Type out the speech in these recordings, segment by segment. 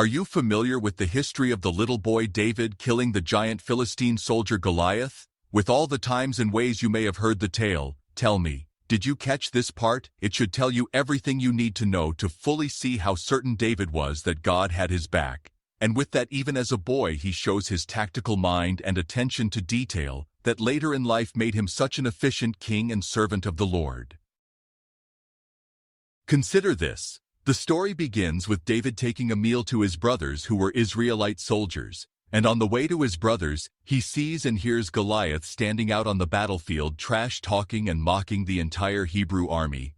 Are you familiar with the history of the little boy David killing the giant Philistine soldier Goliath? With all the times and ways you may have heard the tale, tell me, did you catch this part? It should tell you everything you need to know to fully see how certain David was that God had his back. And with that, even as a boy, he shows his tactical mind and attention to detail that later in life made him such an efficient king and servant of the Lord. Consider this. The story begins with David taking a meal to his brothers who were Israelite soldiers, and on the way to his brothers, he sees and hears Goliath standing out on the battlefield trash-talking and mocking the entire Hebrew army.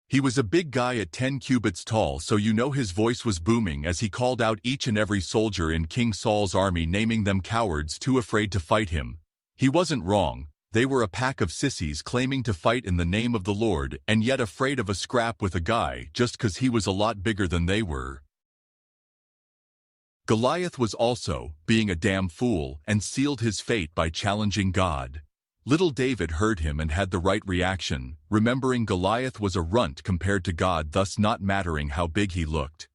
He was a big guy at 10 cubits tall, so you know his voice was booming as he called out each and every soldier in King Saul's army, naming them cowards too afraid to fight him. He wasn't wrong. They were a pack of sissies claiming to fight in the name of the Lord and yet afraid of a scrap with a guy just 'cause he was a lot bigger than they were. Goliath was also being a damn fool and sealed his fate by challenging God. Little David heard him and had the right reaction, remembering Goliath was a runt compared to God, thus not mattering how big he looked.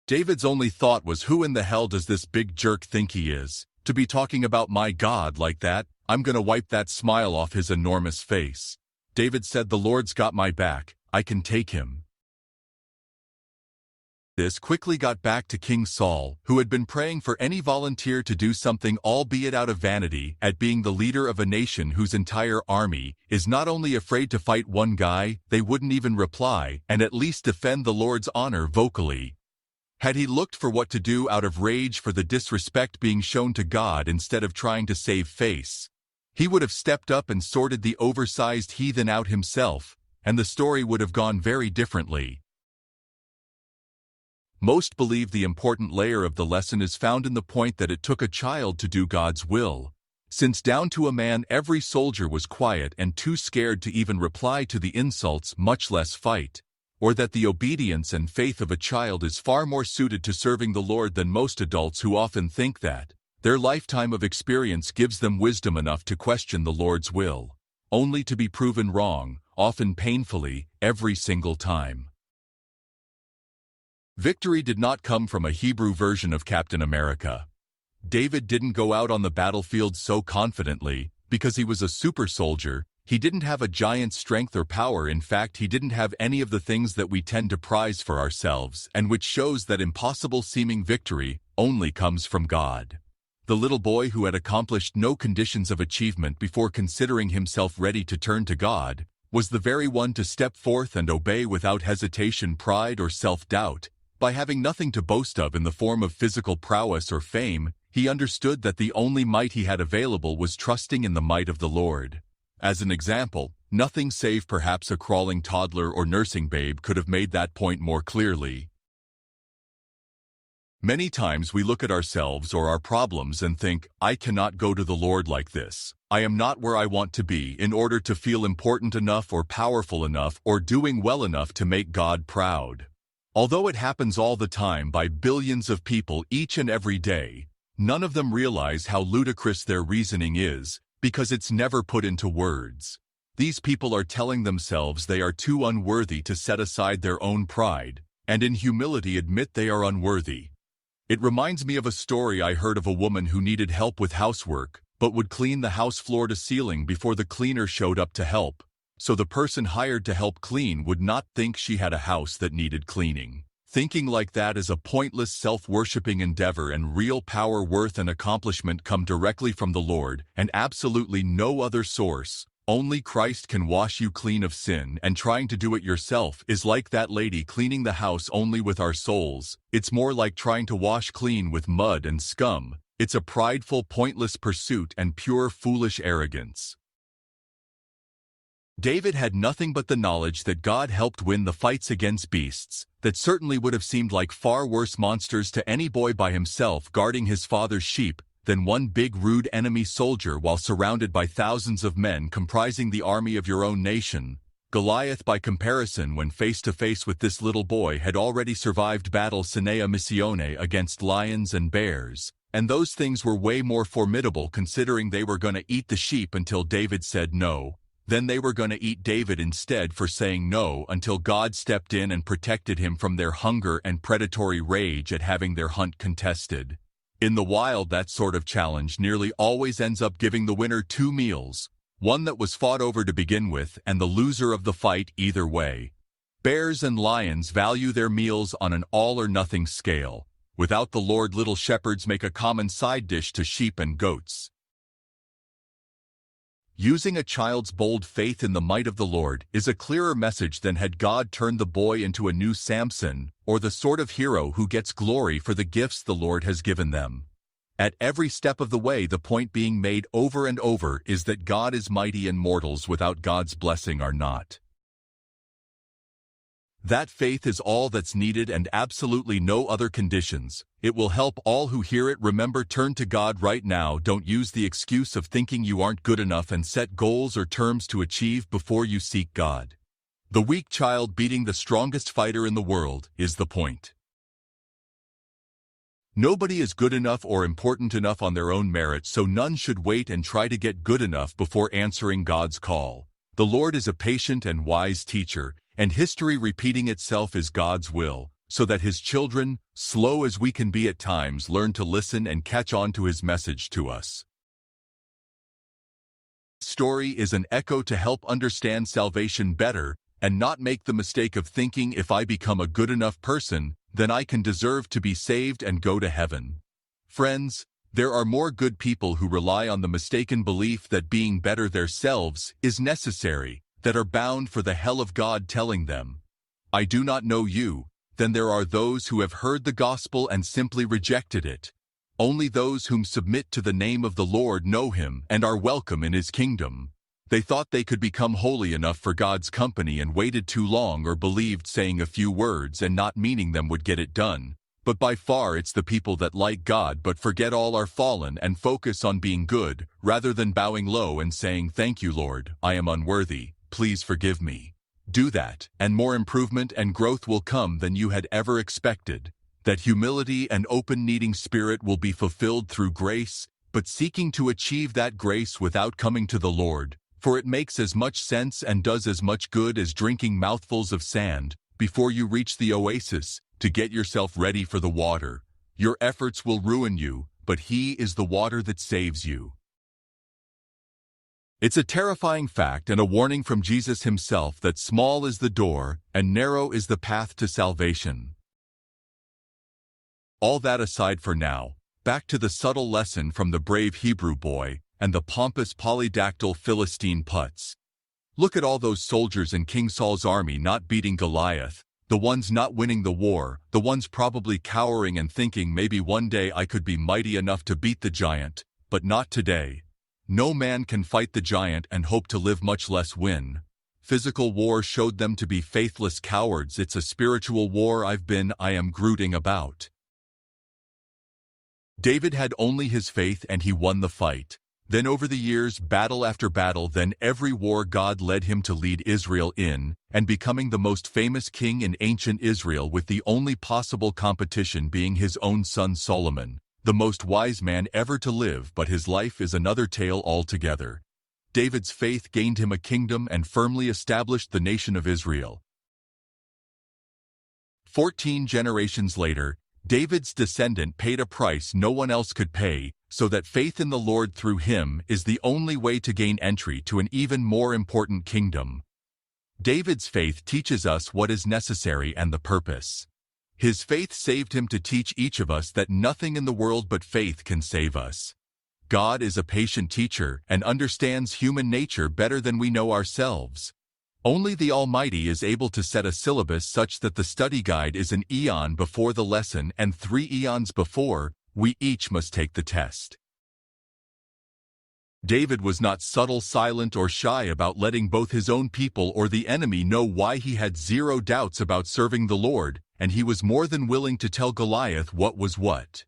David's only thought was, who in the hell does this big jerk think he is? To be talking about my God like that, I'm gonna wipe that smile off his enormous face. David said, the Lord's got my back, I can take him. This quickly got back to King Saul, who had been praying for any volunteer to do something, albeit out of vanity, at being the leader of a nation whose entire army is not only afraid to fight one guy, they wouldn't even reply and at least defend the Lord's honor vocally. Had he looked for what to do out of rage for the disrespect being shown to God instead of trying to save face, he would have stepped up and sorted the oversized heathen out himself, and the story would have gone very differently. Most believe the important layer of the lesson is found in the point that it took a child to do God's will, since down to a man every soldier was quiet and too scared to even reply to the insults, much less fight. Or that the obedience and faith of a child is far more suited to serving the Lord than most adults, who often think that their lifetime of experience gives them wisdom enough to question the Lord's will, only to be proven wrong, often painfully, every single time. Victory did not come from a Hebrew version of Captain America. David didn't go out on the battlefield so confidently because he was a super soldier. He didn't have a giant's strength or power. In fact, he didn't have any of the things that we tend to prize for ourselves, and which shows that impossible-seeming victory only comes from God. The little boy who had accomplished no conditions of achievement before considering himself ready to turn to God was the very one to step forth and obey without hesitation, pride, or self-doubt. By having nothing to boast of in the form of physical prowess or fame, he understood that the only might he had available was trusting in the might of the Lord. As an example, nothing save perhaps a crawling toddler or nursing babe could have made that point more clearly. Many times we look at ourselves or our problems and think, I cannot go to the Lord like this. I am not where I want to be in order to feel important enough or powerful enough or doing well enough to make God proud. Although it happens all the time by billions of people each and every day, none of them realize how ludicrous their reasoning is, because it's never put into words. These people are telling themselves they are too unworthy to set aside their own pride, and in humility admit they are unworthy. It reminds me of a story I heard of a woman who needed help with housework, but would clean the house floor to ceiling before the cleaner showed up to help. So the person hired to help clean would not think she had a house that needed cleaning. Thinking like that is a pointless self-worshipping endeavor, and real power, worth, and accomplishment come directly from the Lord, and absolutely no other source. Only Christ can wash you clean of sin, and trying to do it yourself is like that lady cleaning the house only with our souls. It's more like trying to wash clean with mud and scum. It's a prideful, pointless pursuit and pure foolish arrogance. David had nothing but the knowledge that God helped win the fights against beasts that certainly would have seemed like far worse monsters to any boy by himself guarding his father's sheep than one big rude enemy soldier while surrounded by thousands of men comprising the army of your own nation. Goliath, by comparison, when face to face with this little boy, had already survived battle sine missione against lions and bears, and those things were way more formidable considering they were going to eat the sheep until David said no. Then they were going to eat David instead for saying no until God stepped in and protected him from their hunger and predatory rage at having their hunt contested. In the wild, that sort of challenge nearly always ends up giving the winner 2 meals, one that was fought over to begin with and the loser of the fight either way. Bears and lions value their meals on an all-or-nothing scale. Without the Lord, little shepherds make a common side dish to sheep and goats. Using a child's bold faith in the might of the Lord is a clearer message than had God turned the boy into a new Samson, or the sort of hero who gets glory for the gifts the Lord has given them. At every step of the way, the point being made over and over is that God is mighty and mortals without God's blessing are not. That faith is all that's needed and absolutely no other conditions. It will help all who hear it. Remember, turn to God right now. Don't use the excuse of thinking you aren't good enough and set goals or terms to achieve before you seek God. The weak child beating the strongest fighter in the world is the point. Nobody is good enough or important enough on their own merit, so none should wait and try to get good enough before answering God's call. The Lord is a patient and wise teacher, and history repeating itself is God's will, so that His children, slow as we can be at times, learn to listen and catch on to His message to us. Story is an echo to help understand salvation better and not make the mistake of thinking if I become a good enough person, then I can deserve to be saved and go to heaven. Friends, there are more good people who rely on the mistaken belief that being better themselves is necessary, that are bound for the hell of God telling them, "I do not know you." Then there are those who have heard the gospel and simply rejected it. Only those whom submit to the name of the Lord know Him and are welcome in His kingdom. They thought they could become holy enough for God's company and waited too long, or believed saying a few words and not meaning them would get it done. But by far it's the people that like God but forget all are fallen and focus on being good, rather than bowing low and saying, "Thank you, Lord, I am unworthy. Please forgive me." Do that, and more improvement and growth will come than you had ever expected. That humility and open-needing spirit will be fulfilled through grace, but seeking to achieve that grace without coming to the Lord, for it makes as much sense and does as much good as drinking mouthfuls of sand before you reach the oasis to get yourself ready for the water. Your efforts will ruin you, but He is the water that saves you. It's a terrifying fact and a warning from Jesus Himself that small is the door and narrow is the path to salvation. All that aside for now, back to the subtle lesson from the brave Hebrew boy and the pompous polydactyl Philistine putz. Look at all those soldiers in King Saul's army not beating Goliath, the ones not winning the war, the ones probably cowering and thinking maybe one day I could be mighty enough to beat the giant, but not today. No man can fight the giant and hope to live, much less win. Physical war showed them to be faithless cowards. It's a spiritual war I am grooting about. David had only his faith and he won the fight. Then over the years, battle after battle, then every war God led him to lead Israel in, and becoming the most famous king in ancient Israel, with the only possible competition being his own son Solomon, the most wise man ever to live, but his life is another tale altogether. David's faith gained him a kingdom and firmly established the nation of Israel. 14 generations later, David's descendant paid a price no one else could pay, so that faith in the Lord through him is the only way to gain entry to an even more important kingdom. David's faith teaches us what is necessary and the purpose. His faith saved him to teach each of us that nothing in the world but faith can save us. God is a patient teacher and understands human nature better than we know ourselves. Only the Almighty is able to set a syllabus such that the study guide is an eon before the lesson and 3 eons before. We each must take the test. David was not subtle, silent, or shy about letting both his own people or the enemy know why he had zero doubts about serving the Lord, and he was more than willing to tell Goliath what was what.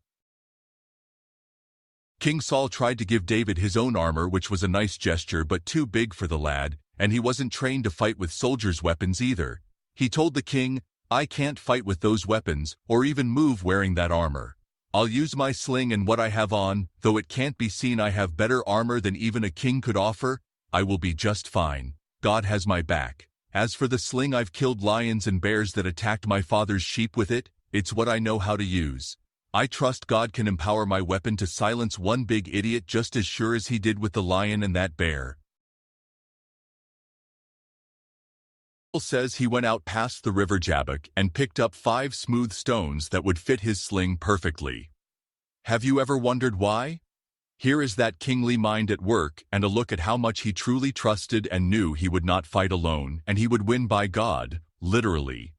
King Saul tried to give David his own armor, which was a nice gesture but too big for the lad, and he wasn't trained to fight with soldiers' weapons either. He told the king, "I can't fight with those weapons, or even move wearing that armor. I'll use my sling and what I have on, though it can't be seen I have better armor than even a king could offer." I will be just fine. God has my back. As for the sling, I've killed lions and bears that attacked my father's sheep with it. It's what I know how to use. I trust God can empower my weapon to silence one big idiot just as sure as he did with the lion and that bear. Bible says he went out past the river Jabbok and picked up 5 smooth stones that would fit his sling perfectly. Have you ever wondered why? Here is that kingly mind at work, and a look at how much he truly trusted and knew he would not fight alone, and he would win by God, literally.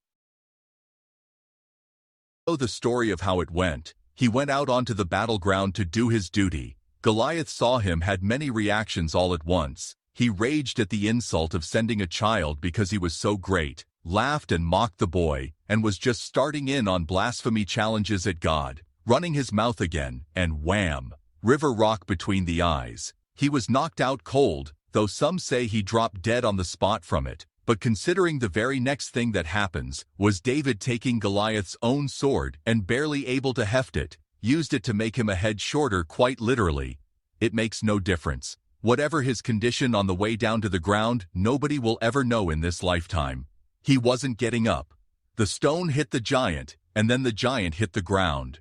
Know the story of how it went. He went out onto the battleground to do his duty. Goliath saw him, had many reactions all at once. He raged at the insult of sending a child because he was so great, laughed and mocked the boy, and was just starting in on blasphemy challenges at God, running his mouth again, and wham! River rock between the eyes. He was knocked out cold, though some say he dropped dead on the spot from it. But considering the very next thing that happens was David taking Goliath's own sword and barely able to heft it, used it to make him a head shorter, quite literally. It makes no difference. Whatever his condition on the way down to the ground, nobody will ever know in this lifetime. He wasn't getting up. The stone hit the giant, and then the giant hit the ground.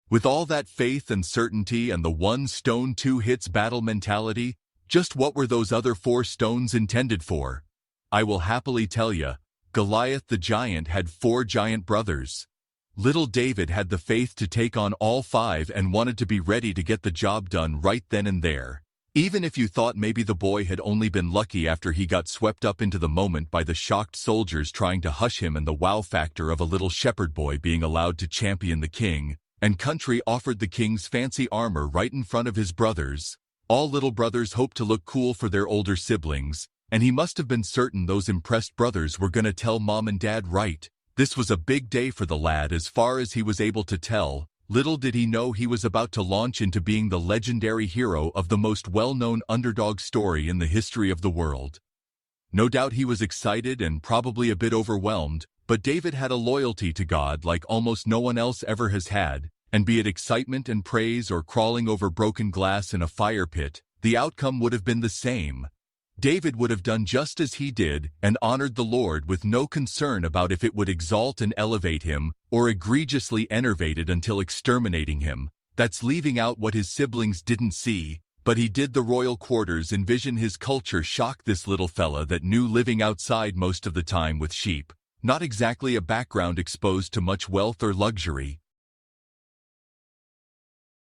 With all that faith and certainty and the one stone two hits battle mentality, just what were those other 4 stones intended for? I will happily tell you, Goliath the giant had 4 giant brothers. Little David had the faith to take on all 5 and wanted to be ready to get the job done right then and there. Even if you thought maybe the boy had only been lucky after he got swept up into the moment by the shocked soldiers trying to hush him and the wow factor of a little shepherd boy being allowed to champion the king, and country offered the king's fancy armor right in front of his brothers. All little brothers hoped to look cool for their older siblings, and he must have been certain those impressed brothers were gonna tell mom and dad right. This was a big day for the lad as far as he was able to tell. Little did he know he was about to launch into being the legendary hero of the most well-known underdog story in the history of the world. No doubt he was excited and probably a bit overwhelmed, but David had a loyalty to God like almost no one else ever has had, and be it excitement and praise or crawling over broken glass in a fire pit, the outcome would have been the same. David would have done just as he did and honored the Lord with no concern about if it would exalt and elevate him or egregiously enervate it until exterminating him. That's leaving out what his siblings didn't see, but he did the royal quarters envision his culture shock this little fella that knew living outside most of the time with sheep, not exactly a background exposed to much wealth or luxury.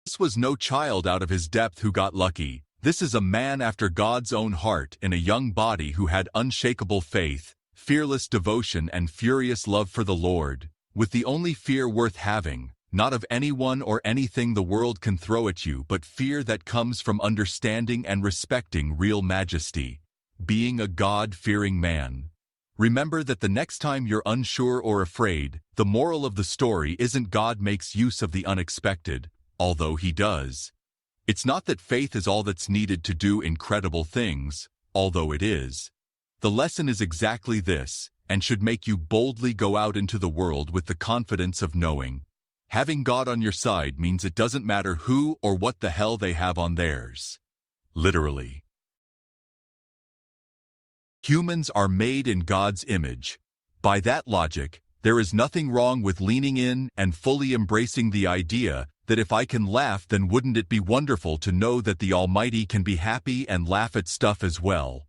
This was no child out of his depth who got lucky. This is a man after God's own heart in a young body who had unshakable faith, fearless devotion and furious love for the Lord, with the only fear worth having, not of anyone or anything the world can throw at you, but fear that comes from understanding and respecting real majesty, being a God-fearing man. Remember that the next time you're unsure or afraid, the moral of the story isn't God makes use of the unexpected, although he does. It's not that faith is all that's needed to do incredible things, although it is. The lesson is exactly this, and should make you boldly go out into the world with the confidence of knowing. Having God on your side means it doesn't matter who or what the hell they have on theirs. Literally. Humans are made in God's image. By that logic, there is nothing wrong with leaning in and fully embracing the idea that if I can laugh, then wouldn't it be wonderful to know that the Almighty can be happy and laugh at stuff as well?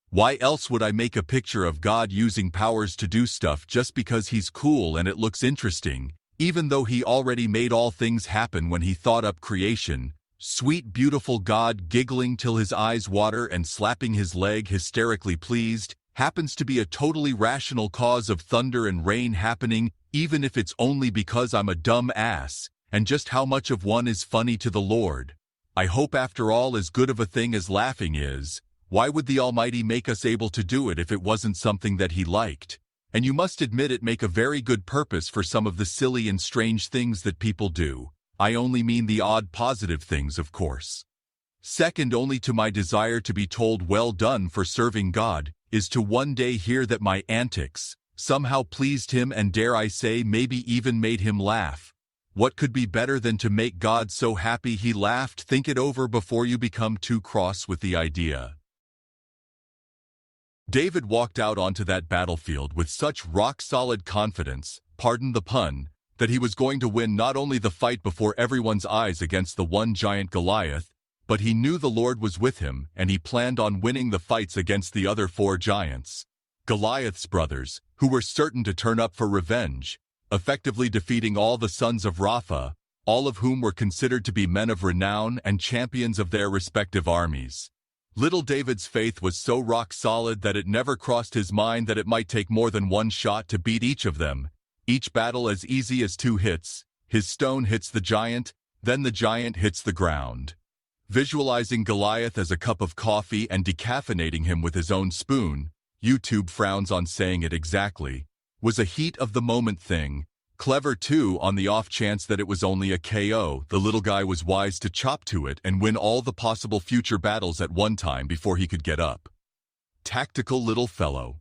Why else would I make a picture of God using powers to do stuff just because he's cool and it looks interesting, even though he already made all things happen when he thought up creation? Sweet beautiful God giggling till his eyes water and slapping his leg hysterically pleased happens to be a totally rational cause of thunder and rain happening, even if it's only because I'm a dumb ass. And just how much of one is funny to the Lord? I hope after all, as good of a thing as laughing is, why would the Almighty make us able to do it if it wasn't something that he liked? And you must admit it make a very good purpose for some of the silly and strange things that people do. I only mean the odd positive things, of course. Second only to my desire to be told well done for serving God, is to one day hear that my antics somehow pleased him and, dare I say, maybe even made him laugh. What could be better than to make God so happy he laughed? Think it over before you become too cross with the idea. David walked out onto that battlefield with such rock-solid confidence, pardon the pun, that he was going to win not only the fight before everyone's eyes against the one giant Goliath, but he knew the Lord was with him and he planned on winning the fights against the other 4 giants, Goliath's brothers, who were certain to turn up for revenge, effectively defeating all the sons of Rapha, all of whom were considered to be men of renown and champions of their respective armies. Little David's faith was so rock-solid that it never crossed his mind that it might take more than one shot to beat each of them, each battle as easy as 2 hits. His stone hits the giant, then the giant hits the ground. Visualizing Goliath as a cup of coffee and decaffeinating him with his own spoon, YouTube frowns on saying it exactly, was a heat-of-the-moment thing. Clever too, on the off chance that it was only a KO. The little guy was wise to chop to it and win all the possible future battles at one time before he could get up. Tactical little fellow.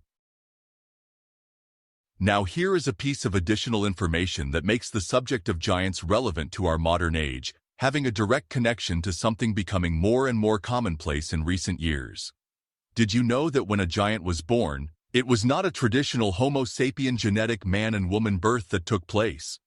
Now here is a piece of additional information that makes the subject of giants relevant to our modern age, having a direct connection to something becoming more and more commonplace in recent years. Did you know that when a giant was born, it was not a traditional Homo sapien genetic man and woman birth that took place?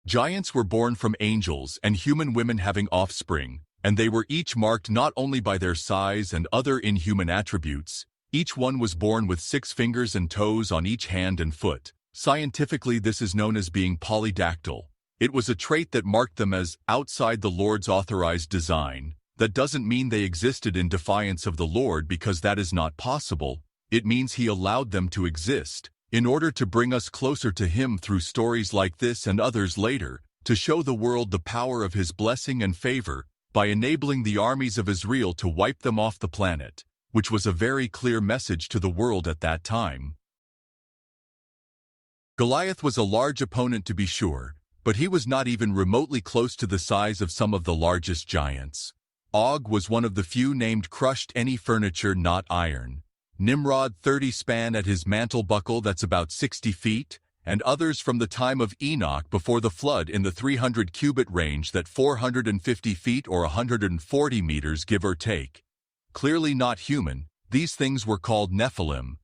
Giants were born from angels and human women having offspring, and they were each marked not only by their size and other inhuman attributes. Each one was born with 6 fingers and toes on each hand and foot. Scientifically, this is known as being polydactyl. It was a trait that marked them as outside the Lord's authorized design. That doesn't mean they existed in defiance of the Lord, because that is not possible. It means He allowed them to exist, in order to bring us closer to Him through stories like this and others later, to show the world the power of His blessing and favor, by enabling the armies of Israel to wipe them off the planet, which was a very clear message to the world at that time. Goliath was a large opponent to be sure, but he was not even remotely close to the size of some of the largest giants. Og was one of the few named crushed any furniture not iron. Nimrod 30 span at his mantle buckle, that's about 60 feet, and others from the time of Enoch before the flood in the 300 cubit range, that 450 feet or 140 meters give or take. Clearly not human, these things were called Nephilim.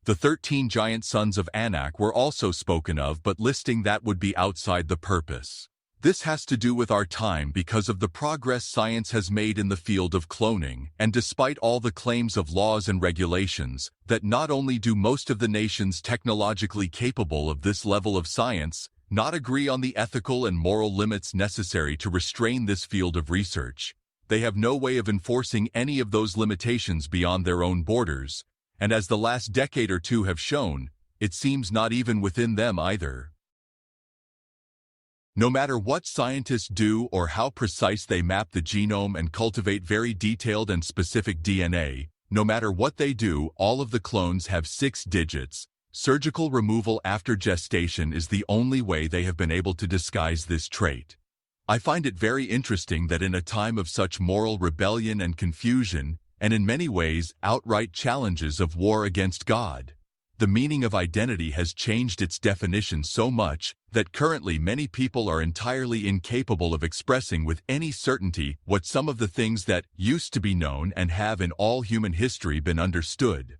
The 13 giant sons of Anak were also spoken of, but listing that would be outside the purpose. This has to do with our time because of the progress science has made in the field of cloning, and despite all the claims of laws and regulations, that not only do most of the nations technologically capable of this level of science not agree on the ethical and moral limits necessary to restrain this field of research, they have no way of enforcing any of those limitations beyond their own borders, and as the last decade or two have shown, it seems not even within them either. No matter what scientists do or how precise they map the genome and cultivate very detailed and specific DNA, no matter what they do, all of the clones have 6 digits. Surgical removal after gestation is the only way they have been able to disguise this trait. I find it very interesting that in a time of such moral rebellion and confusion, and in many ways outright challenges of war against God, the meaning of identity has changed its definition so much that currently many people are entirely incapable of expressing with any certainty what some of the things that used to be known and have in all human history been understood.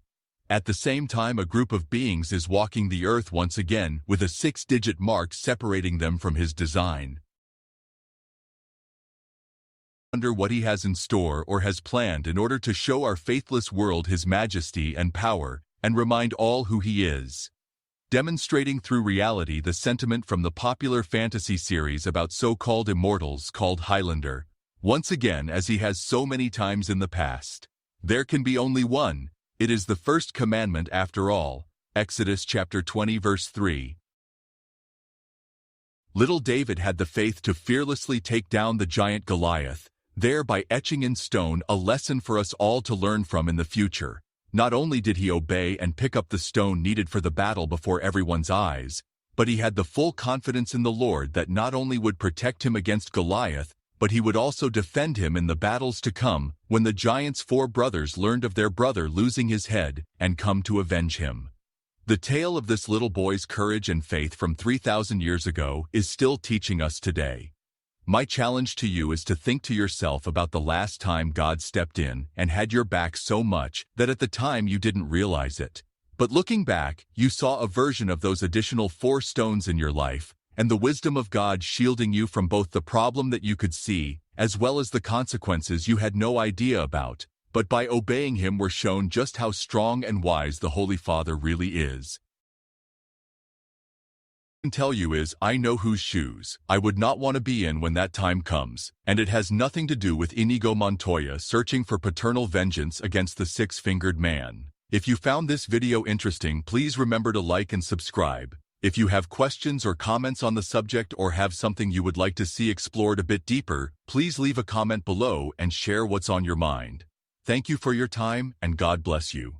At the same time, a group of beings is walking the earth once again with a 6-digit mark separating them from His design. Wonder what He has in store or has planned in order to show our faithless world His majesty and power, and remind all who He is. Demonstrating through reality the sentiment from the popular fantasy series about so-called immortals called Highlander, once again as He has so many times in the past. There can be only one. It is the first commandment after all. Exodus chapter 20 verse 3. Little David had the faith to fearlessly take down the giant Goliath, thereby etching in stone a lesson for us all to learn from in the future. Not only did he obey and pick up the stone needed for the battle before everyone's eyes, but he had the full confidence in the Lord that not only would protect him against Goliath, but He would also defend him in the battles to come, when the giant's 4 brothers learned of their brother losing his head and come to avenge him. The tale of this little boy's courage and faith from 3,000 years ago is still teaching us today. My challenge to you is to think to yourself about the last time God stepped in and had your back so much that at the time you didn't realize it. But looking back, you saw a version of those additional 4 stones in your life, and the wisdom of God shielding you from both the problem that you could see, as well as the consequences you had no idea about, but by obeying Him were shown just how strong and wise the Holy Father really is. Can tell you is, I know whose shoes I would not want to be in when that time comes, and it has nothing to do with Inigo Montoya searching for paternal vengeance against the 6-fingered man. If you found this video interesting, please remember to like and subscribe. If you have questions or comments on the subject or have something you would like to see explored a bit deeper, please leave a comment below and share what's on your mind. Thank you for your time, and God bless you.